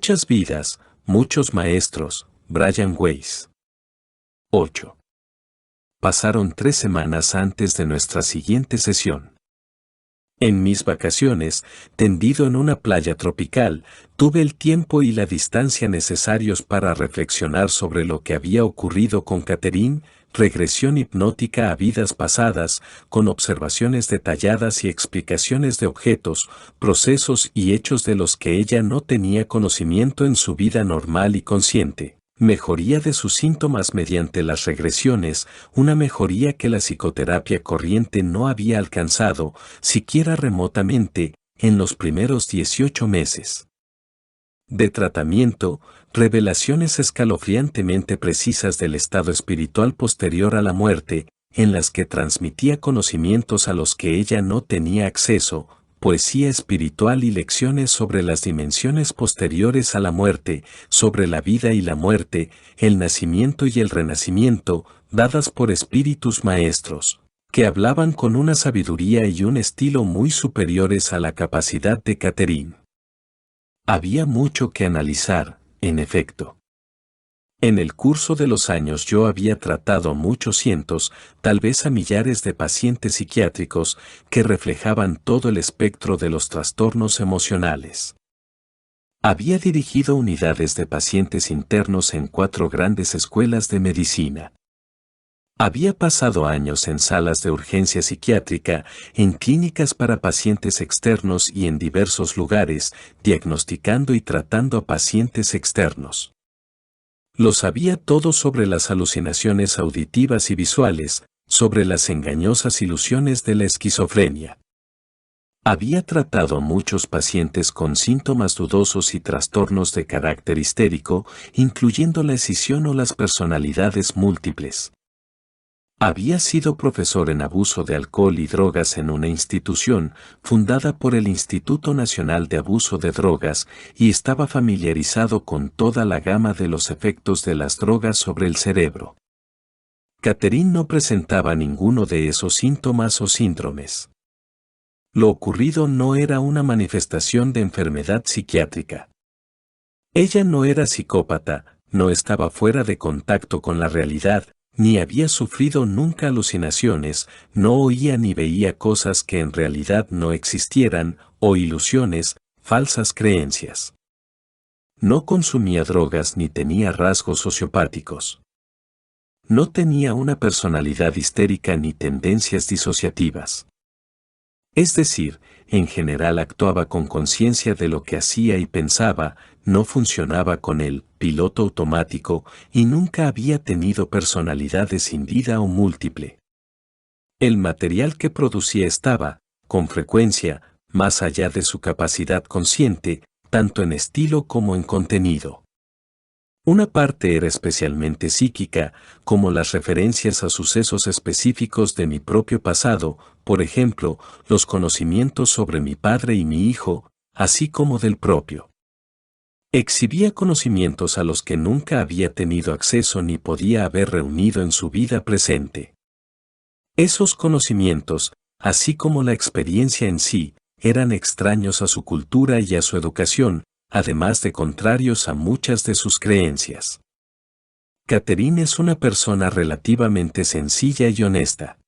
Muchas vidas, muchos maestros, Brian Weiss. 8. Pasaron 3 semanas antes de nuestra siguiente sesión. En mis vacaciones, tendido en una playa tropical, tuve el tiempo y la distancia necesarios para reflexionar sobre lo que había ocurrido con Catherine, regresión hipnótica a vidas pasadas, con observaciones detalladas y explicaciones de objetos, procesos y hechos de los que ella no tenía conocimiento en su vida normal y consciente. Mejoría de sus síntomas mediante las regresiones, una mejoría que la psicoterapia corriente no había alcanzado, siquiera remotamente, en los primeros 18 meses de tratamiento, revelaciones escalofriantemente precisas del estado espiritual posterior a la muerte, en las que transmitía conocimientos a los que ella no tenía acceso, poesía espiritual y lecciones sobre las dimensiones posteriores a la muerte, sobre la vida y la muerte, el nacimiento y el renacimiento, dadas por espíritus maestros, que hablaban con una sabiduría y un estilo muy superiores a la capacidad de Catherine. Había mucho que analizar, en efecto. En el curso de los años yo había tratado a muchos cientos, tal vez a millares de pacientes psiquiátricos que reflejaban todo el espectro de los trastornos emocionales. Había dirigido unidades de pacientes internos en 4 grandes escuelas de medicina. Había pasado años en salas de urgencia psiquiátrica, en clínicas para pacientes externos y en diversos lugares, diagnosticando y tratando a pacientes externos. Lo sabía todo sobre las alucinaciones auditivas y visuales, sobre las engañosas ilusiones de la esquizofrenia. Había tratado a muchos pacientes con síntomas dudosos y trastornos de carácter histérico, incluyendo la escisión o las personalidades múltiples. Había sido profesor en abuso de alcohol y drogas en una institución fundada por el Instituto Nacional de Abuso de Drogas y estaba familiarizado con toda la gama de los efectos de las drogas sobre el cerebro. Catherine no presentaba ninguno de esos síntomas o síndromes. Lo ocurrido no era una manifestación de enfermedad psiquiátrica. Ella no era psicópata, no estaba fuera de contacto con la realidad, ni había sufrido nunca alucinaciones, no oía ni veía cosas que en realidad no existieran, o ilusiones, falsas creencias. No consumía drogas ni tenía rasgos sociopáticos. No tenía una personalidad histérica ni tendencias disociativas. Es decir, en general actuaba con conciencia de lo que hacía y pensaba, no funcionaba con el piloto automático y nunca había tenido personalidades sin vida o múltiple. El material que producía estaba, con frecuencia, más allá de su capacidad consciente, tanto en estilo como en contenido. Una parte era especialmente psíquica, como las referencias a sucesos específicos de mi propio pasado, por ejemplo, los conocimientos sobre mi padre y mi hijo, así como del propio. Exhibía conocimientos a los que nunca había tenido acceso ni podía haber reunido en su vida presente. Esos conocimientos, así como la experiencia en sí, eran extraños a su cultura y a su educación, además de contrarios a muchas de sus creencias. Catherine es una persona relativamente sencilla y honesta.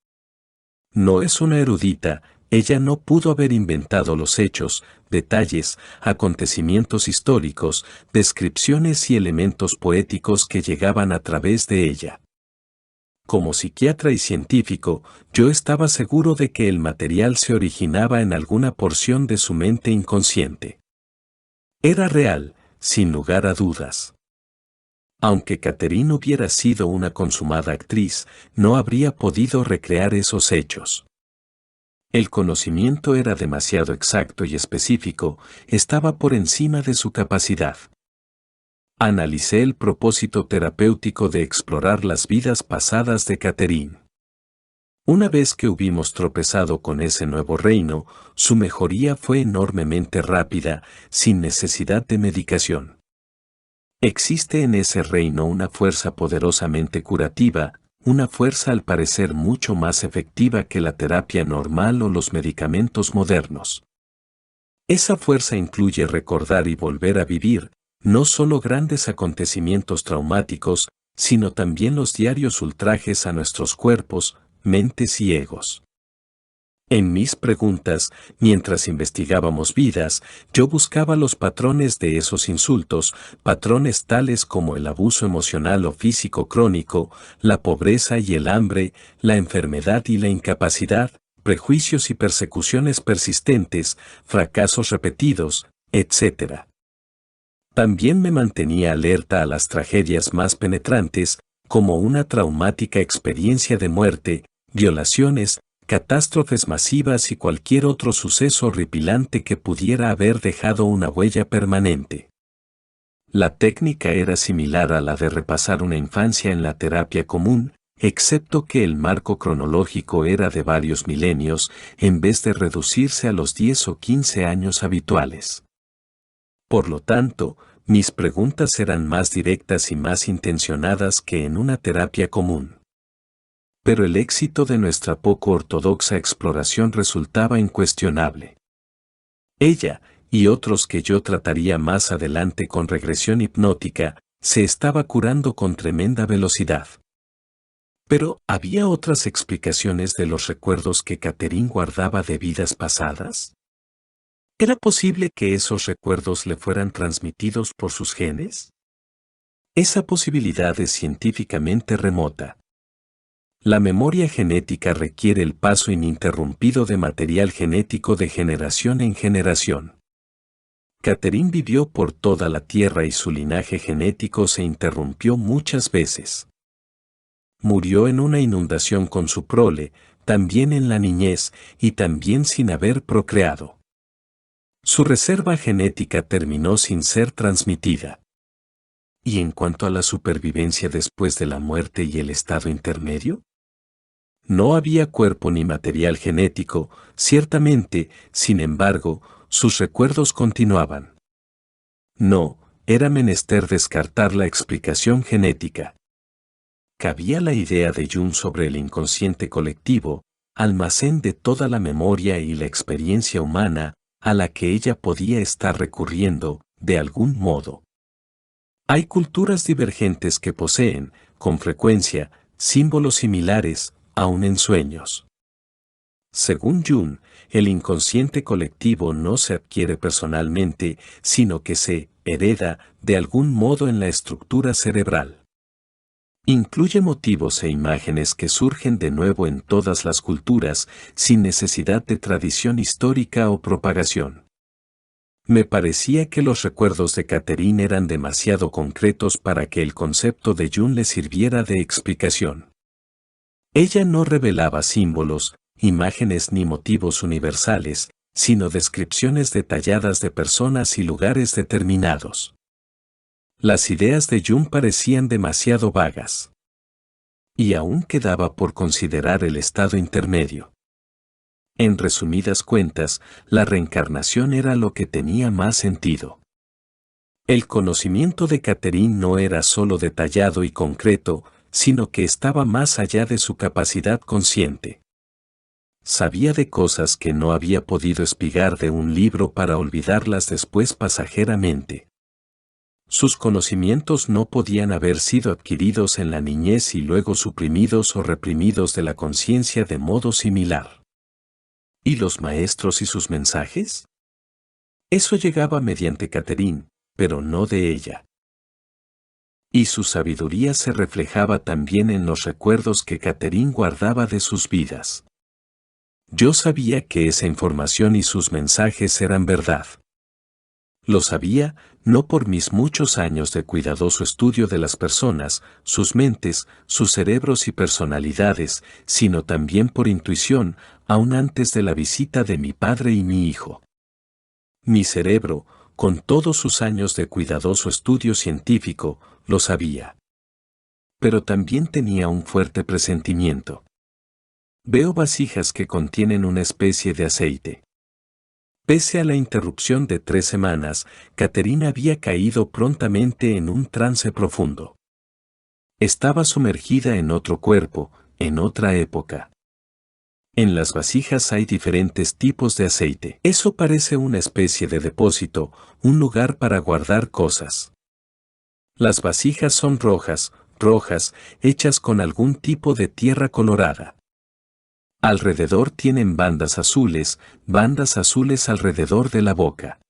No es una erudita, ella no pudo haber inventado los hechos, detalles, acontecimientos históricos, descripciones y elementos poéticos que llegaban a través de ella. Como psiquiatra y científico, yo estaba seguro de que el material se originaba en alguna porción de su mente inconsciente. Era real, sin lugar a dudas. Aunque Catherine hubiera sido una consumada actriz, no habría podido recrear esos hechos. El conocimiento era demasiado exacto y específico, estaba por encima de su capacidad. Analicé el propósito terapéutico de explorar las vidas pasadas de Catherine. Una vez que hubimos tropezado con ese nuevo reino, su mejoría fue enormemente rápida, sin necesidad de medicación. Existe en ese reino una fuerza poderosamente curativa, una fuerza al parecer mucho más efectiva que la terapia normal o los medicamentos modernos. Esa fuerza incluye recordar y volver a vivir, No solo grandes acontecimientos traumáticos, sino también los diarios ultrajes a nuestros cuerpos, mentes y egos. En mis preguntas, mientras investigábamos vidas, yo buscaba los patrones de esos insultos, patrones tales como el abuso emocional o físico crónico, la pobreza y el hambre, la enfermedad y la incapacidad, prejuicios y persecuciones persistentes, fracasos repetidos, etc. También me mantenía alerta a las tragedias más penetrantes, como una traumática experiencia de muerte, violaciones, catástrofes masivas y cualquier otro suceso horripilante que pudiera haber dejado una huella permanente. La técnica era similar a la de repasar una infancia en la terapia común, excepto que el marco cronológico era de varios milenios, en vez de reducirse a los 10 o 15 años habituales. Por lo tanto, mis preguntas eran más directas y más intencionadas que en una terapia común. Pero el éxito de nuestra poco ortodoxa exploración resultaba incuestionable. Ella, y otros que yo trataría más adelante con regresión hipnótica, se estaba curando con tremenda velocidad. Pero, ¿había otras explicaciones de los recuerdos que Catherine guardaba de vidas pasadas? ¿Era posible que esos recuerdos le fueran transmitidos por sus genes? Esa posibilidad es científicamente remota. La memoria genética requiere el paso ininterrumpido de material genético de generación en generación. Catherine vivió por toda la Tierra y su linaje genético se interrumpió muchas veces. Murió en una inundación con su prole, también en la niñez y también sin haber procreado. Su reserva genética terminó sin ser transmitida. ¿Y en cuanto a la supervivencia después de la muerte y el estado intermedio? No había cuerpo ni material genético, ciertamente, sin embargo, sus recuerdos continuaban. No, era menester descartar la explicación genética. Cabía la idea de Jung sobre el inconsciente colectivo, almacén de toda la memoria y la experiencia humana, a la que ella podía estar recurriendo, de algún modo. Hay culturas divergentes que poseen, con frecuencia, símbolos similares, aun en sueños. Según Jung, el inconsciente colectivo no se adquiere personalmente, sino que se hereda de algún modo en la estructura cerebral. Incluye motivos e imágenes que surgen de nuevo en todas las culturas, sin necesidad de tradición histórica o propagación. Me parecía que los recuerdos de Catherine eran demasiado concretos para que el concepto de Jung le sirviera de explicación. Ella no revelaba símbolos, imágenes ni motivos universales, sino descripciones detalladas de personas y lugares determinados. Las ideas de Jung parecían demasiado vagas. Y aún quedaba por considerar el estado intermedio. En resumidas cuentas, la reencarnación era lo que tenía más sentido. El conocimiento de Catherine no era solo detallado y concreto, sino que estaba más allá de su capacidad consciente. Sabía de cosas que no había podido espigar de un libro para olvidarlas después pasajeramente. Sus conocimientos no podían haber sido adquiridos en la niñez y luego suprimidos o reprimidos de la conciencia de modo similar. ¿Y los maestros y sus mensajes? Eso llegaba mediante Catherine, pero no de ella. Y su sabiduría se reflejaba también en los recuerdos que Catherine guardaba de sus vidas. Yo sabía que esa información y sus mensajes eran verdad. Lo sabía, no por mis muchos años de cuidadoso estudio de las personas, sus mentes, sus cerebros y personalidades, sino también por intuición, aún antes de la visita de mi padre y mi hijo. Mi cerebro, con todos sus años de cuidadoso estudio científico, lo sabía. Pero también tenía un fuerte presentimiento. Veo vasijas que contienen una especie de aceite. Pese a la interrupción de 3 semanas, Catherine había caído prontamente en un trance profundo. Estaba sumergida en otro cuerpo, en otra época. En las vasijas hay diferentes tipos de aceite. Eso parece una especie de depósito, un lugar para guardar cosas. Las vasijas son rojas, rojas, hechas con algún tipo de tierra colorada. Alrededor tienen bandas azules alrededor de la boca.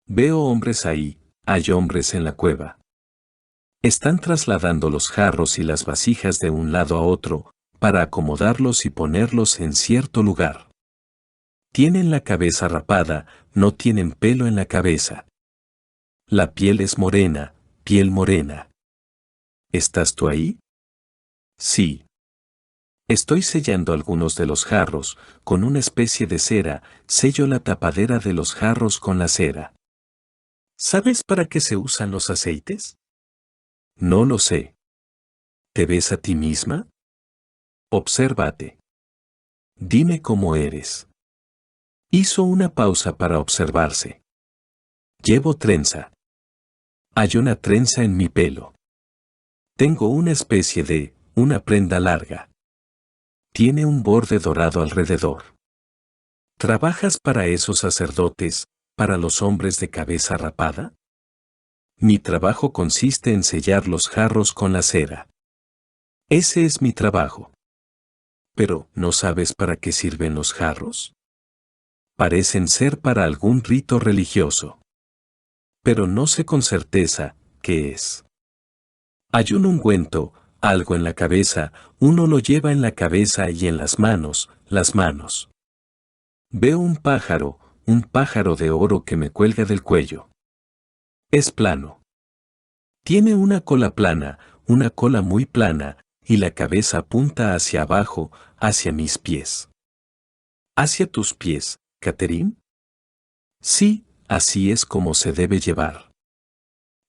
Veo hombres ahí, hay hombres en la cueva. Están trasladando los jarros y las vasijas de un lado a otro, para acomodarlos y ponerlos en cierto lugar. Tienen la cabeza rapada, no tienen pelo en la cabeza. La piel es morena, piel morena. ¿Estás tú ahí? Sí. Estoy sellando algunos de los jarros, con una especie de cera, sello la tapadera de los jarros con la cera. ¿Sabes para qué se usan los aceites? No lo sé. ¿Te ves a ti misma? Obsérvate. Dime cómo eres. Hizo una pausa para observarse. Llevo trenza. Hay una trenza en mi pelo. Tengo una especie de, una prenda larga. Tiene un borde dorado alrededor. ¿Trabajas para esos sacerdotes, para los hombres de cabeza rapada? Mi trabajo consiste en sellar los jarros con la cera. Ese es mi trabajo. Pero, ¿no sabes para qué sirven los jarros? Parecen ser para algún rito religioso. Pero no sé con certeza qué es. Hay un ungüento, algo en la cabeza, uno lo lleva en la cabeza y en las manos, las manos. Veo un pájaro de oro que me cuelga del cuello. Es plano. Tiene una cola plana, una cola muy plana, y la cabeza apunta hacia abajo, hacia mis pies. ¿Hacia tus pies, Catherine? Sí, así es como se debe llevar.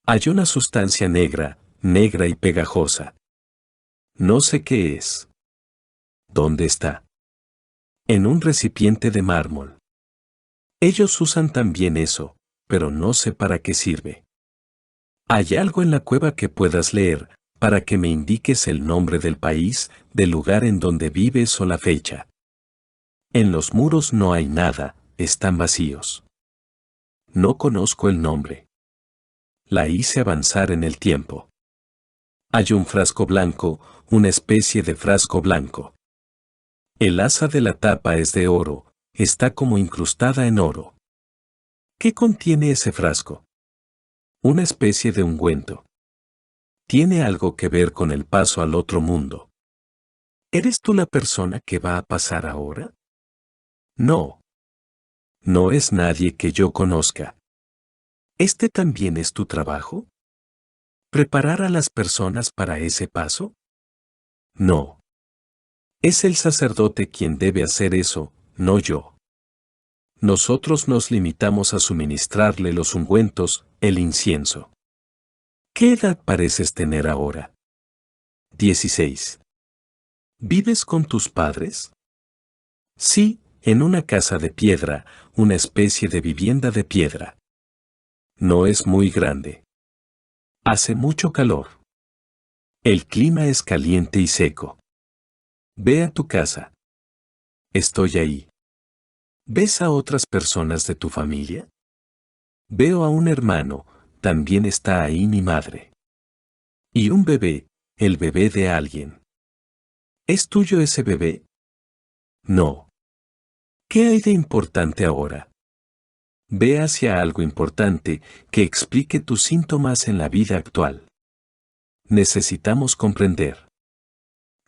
Hay una sustancia negra, negra y pegajosa. No sé qué es. ¿Dónde está? En un recipiente de mármol. Ellos usan también eso, pero no sé para qué sirve. ¿Hay algo en la cueva que puedas leer, para que me indiques el nombre del país, del lugar en donde vives o la fecha? En los muros no hay nada, están vacíos. No conozco el nombre. La hice avanzar en el tiempo. Hay un frasco blanco, una especie de frasco blanco. El asa de la tapa es de oro, está como incrustada en oro. ¿Qué contiene ese frasco? Una especie de ungüento. ¿Tiene algo que ver con el paso al otro mundo? ¿Eres tú la persona que va a pasar ahora? No. No es nadie que yo conozca. ¿Este también es tu trabajo? ¿Preparar a las personas para ese paso? No. Es el sacerdote quien debe hacer eso, no yo. Nosotros nos limitamos a suministrarle los ungüentos, el incienso. ¿Qué edad pareces tener ahora? 16. ¿Vives con tus padres? Sí, en una casa de piedra, una especie de vivienda de piedra. No es muy grande. Hace mucho calor. El clima es caliente y seco. Ve a tu casa. Estoy ahí. ¿Ves a otras personas de tu familia? Veo a un hermano, también está ahí mi madre. Y un bebé, el bebé de alguien. ¿Es tuyo ese bebé? No. ¿Qué hay de importante ahora? Ve hacia algo importante que explique tus síntomas en la vida actual. Necesitamos comprender.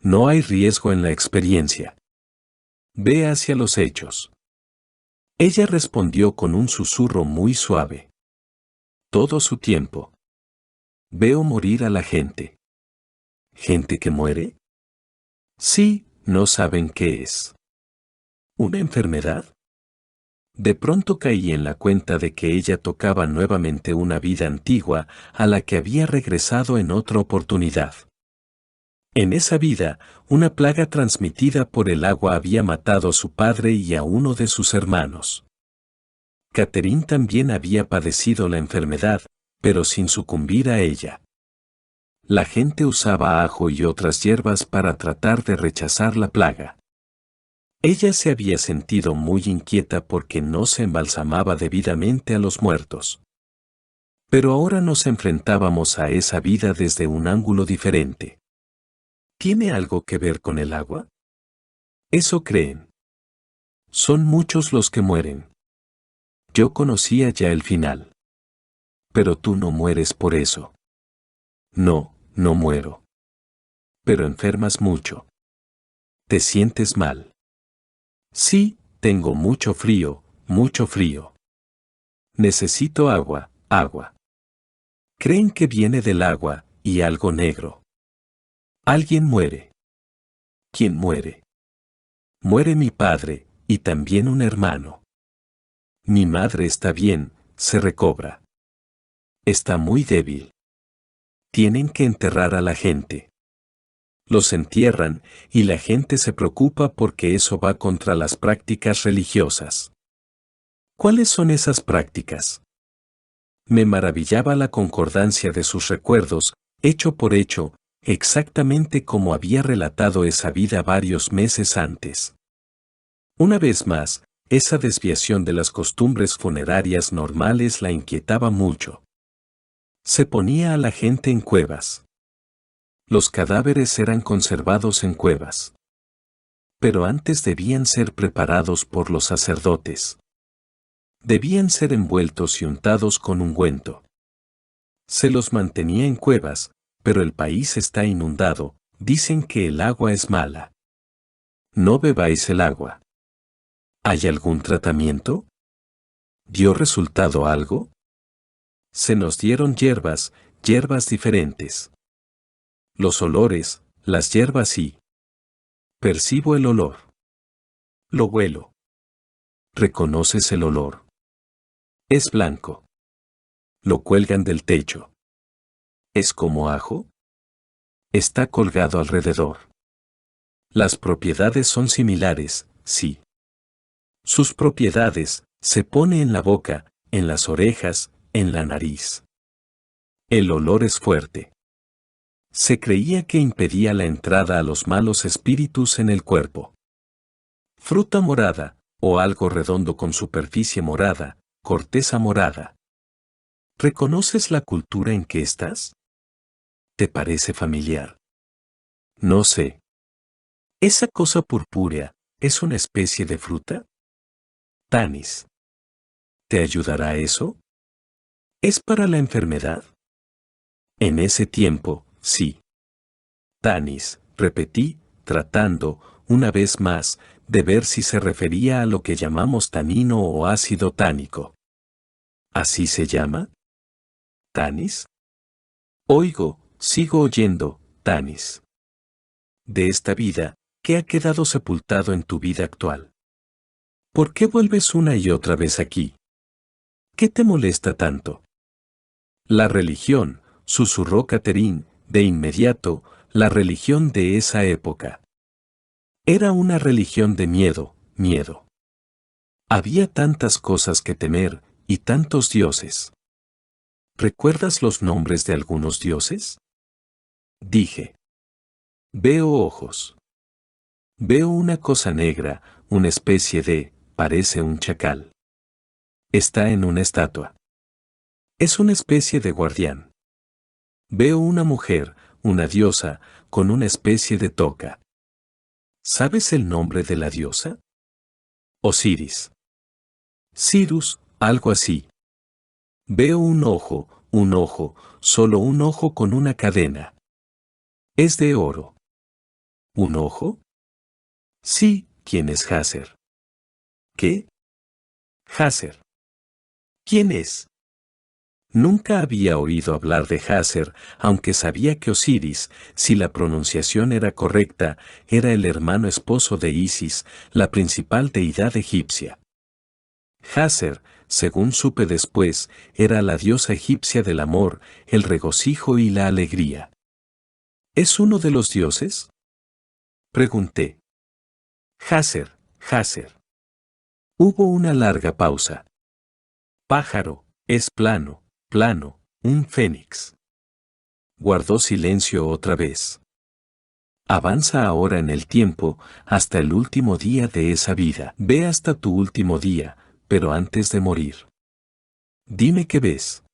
No hay riesgo en la experiencia. Ve hacia los hechos. Ella respondió con un susurro muy suave. Todo su tiempo. Veo morir a la gente. ¿Gente que muere? Sí, no saben qué es. ¿Una enfermedad? De pronto caí en la cuenta de que ella tocaba nuevamente una vida antigua a la que había regresado en otra oportunidad. En esa vida, una plaga transmitida por el agua había matado a su padre y a uno de sus hermanos. Catherine también había padecido la enfermedad, pero sin sucumbir a ella. La gente usaba ajo y otras hierbas para tratar de rechazar la plaga. Ella se había sentido muy inquieta porque no se embalsamaba debidamente a los muertos. Pero ahora nos enfrentábamos a esa vida desde un ángulo diferente. ¿Tiene algo que ver con el agua? Eso creen. Son muchos los que mueren. Yo conocía ya el final. Pero tú no mueres por eso. No, no muero. Pero enfermas mucho. ¿Te sientes mal? Sí, tengo mucho frío, mucho frío. Necesito agua, agua. Creen que viene del agua, y algo negro. Alguien muere. ¿Quién muere? Muere mi padre, y también un hermano. Mi madre está bien, se recobra. Está muy débil. Tienen que enterrar a la gente. Los entierran, y la gente se preocupa porque eso va contra las prácticas religiosas. ¿Cuáles son esas prácticas? Me maravillaba la concordancia de sus recuerdos, hecho por hecho, exactamente como había relatado esa vida varios meses antes. Una vez más, esa desviación de las costumbres funerarias normales la inquietaba mucho. Se ponía a la gente en cuevas. Los cadáveres eran conservados en cuevas. Pero antes debían ser preparados por los sacerdotes. Debían ser envueltos y untados con ungüento. Se los mantenía en cuevas, pero el país está inundado, dicen que el agua es mala. No bebáis el agua. ¿Hay algún tratamiento? ¿Dio resultado algo? Se nos dieron hierbas, hierbas diferentes. Los olores, las hierbas sí. Percibo el olor. Lo huelo. ¿Reconoces el olor? Es blanco. Lo cuelgan del techo. ¿Es como ajo? Está colgado alrededor. Las propiedades son similares, sí. Sus propiedades, se pone en la boca, en las orejas, en la nariz. El olor es fuerte. Se creía que impedía la entrada a los malos espíritus en el cuerpo. Fruta morada, o algo redondo con superficie morada, corteza morada. ¿Reconoces la cultura en que estás? ¿Te parece familiar? No sé. ¿Esa cosa purpúrea es una especie de fruta? Tanis. ¿Te ayudará eso? ¿Es para la enfermedad? En ese tiempo, sí. Tanis, repetí, tratando, una vez más, de ver si se refería a lo que llamamos tanino o ácido tánico. ¿Así se llama? ¿Tanis? Oigo, sigo oyendo, Tanis. De esta vida, ¿qué ha quedado sepultado en tu vida actual? ¿Por qué vuelves una y otra vez aquí? ¿Qué te molesta tanto? La religión, susurró Catherine, de inmediato, la religión de esa época. Era una religión de miedo, miedo. Había tantas cosas que temer, y tantos dioses. ¿Recuerdas los nombres de algunos dioses? Dije. Veo ojos. Veo una cosa negra, una especie de, parece un chacal. Está en una estatua. Es una especie de guardián. Veo una mujer, una diosa, con una especie de toca. ¿Sabes el nombre de la diosa? Osiris. Cirus, algo así. Veo un ojo, solo un ojo con una cadena. Es de oro. ¿Un ojo? Sí, ¿quién es Hasser? ¿Qué? Hasser. ¿Quién es? Nunca había oído hablar de Hasser, aunque sabía que Osiris, si la pronunciación era correcta, era el hermano esposo de Isis, la principal deidad egipcia. Hasser, según supe después, era la diosa egipcia del amor, el regocijo y la alegría. ¿Es uno de los dioses? Pregunté. Hasser, Hasser. Hubo una larga pausa. Pájaro, es plano, plano, un fénix. Guardó silencio otra vez. Avanza ahora en el tiempo, hasta el último día de esa vida. Ve hasta tu último día, pero antes de morir. Dime qué ves.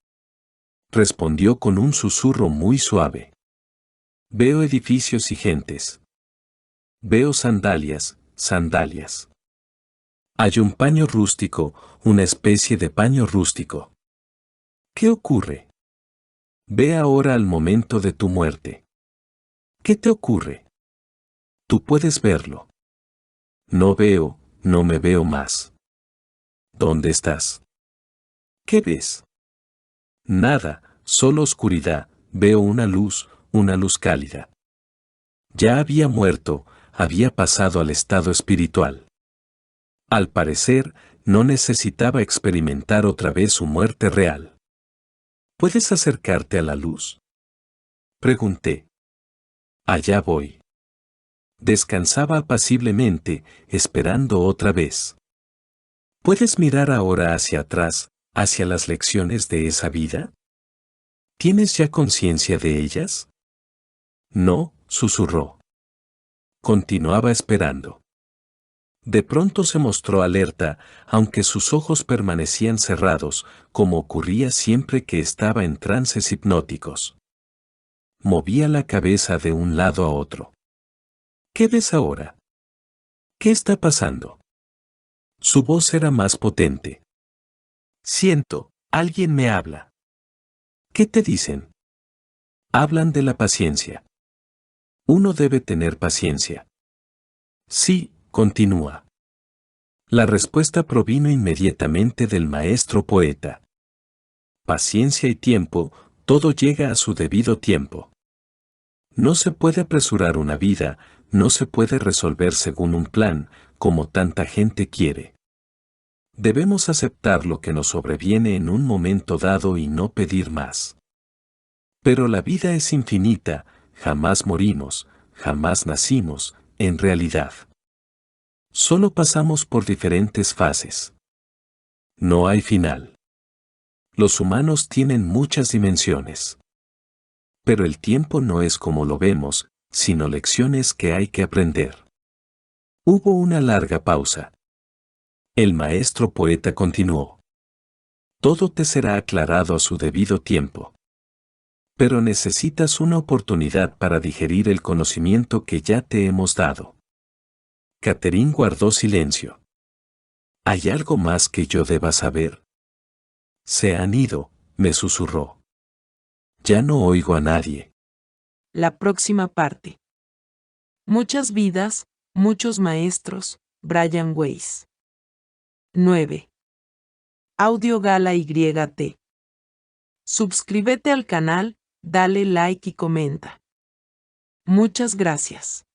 respondió con un susurro muy suave. Veo edificios y gentes. Veo sandalias, sandalias. Hay un paño rústico, una especie de paño rústico. ¿Qué ocurre? Ve ahora al momento de tu muerte. ¿Qué te ocurre? Tú puedes verlo. No veo, no me veo más. ¿Dónde estás? ¿Qué ves? Nada, solo oscuridad, veo una luz cálida. Ya había muerto, había pasado al estado espiritual. Al parecer, no necesitaba experimentar otra vez su muerte real. ¿Puedes acercarte a la luz? Pregunté. Allá voy. Descansaba apaciblemente, esperando otra vez. ¿Puedes mirar ahora hacia atrás, hacia las lecciones de esa vida? ¿Tienes ya conciencia de ellas? No, susurró. Continuaba esperando. De pronto se mostró alerta, aunque sus ojos permanecían cerrados, como ocurría siempre que estaba en trances hipnóticos. Movía la cabeza de un lado a otro. ¿Qué ves ahora? ¿Qué está pasando? Su voz era más potente. Siento, alguien me habla. ¿Qué te dicen? Hablan de la paciencia. Uno debe tener paciencia. Sí, continúa. La respuesta provino inmediatamente del maestro poeta. Paciencia y tiempo, todo llega a su debido tiempo. No se puede apresurar una vida, no se puede resolver según un plan, como tanta gente quiere. Debemos aceptar lo que nos sobreviene en un momento dado y no pedir más. Pero la vida es infinita, jamás morimos, jamás nacimos, en realidad. Solo pasamos por diferentes fases. No hay final. Los humanos tienen muchas dimensiones. Pero el tiempo no es como lo vemos, sino lecciones que hay que aprender. Hubo una larga pausa. El maestro poeta continuó. Todo te será aclarado a su debido tiempo. Pero necesitas una oportunidad para digerir el conocimiento que ya te hemos dado. Catherine guardó silencio. ¿Hay algo más que yo deba saber? Se han ido, me susurró. Ya no oigo a nadie. La próxima parte. Muchas vidas, muchos maestros, Brian Weiss. 9. Audio Gala YT. Suscríbete al canal, dale like y comenta. Muchas gracias.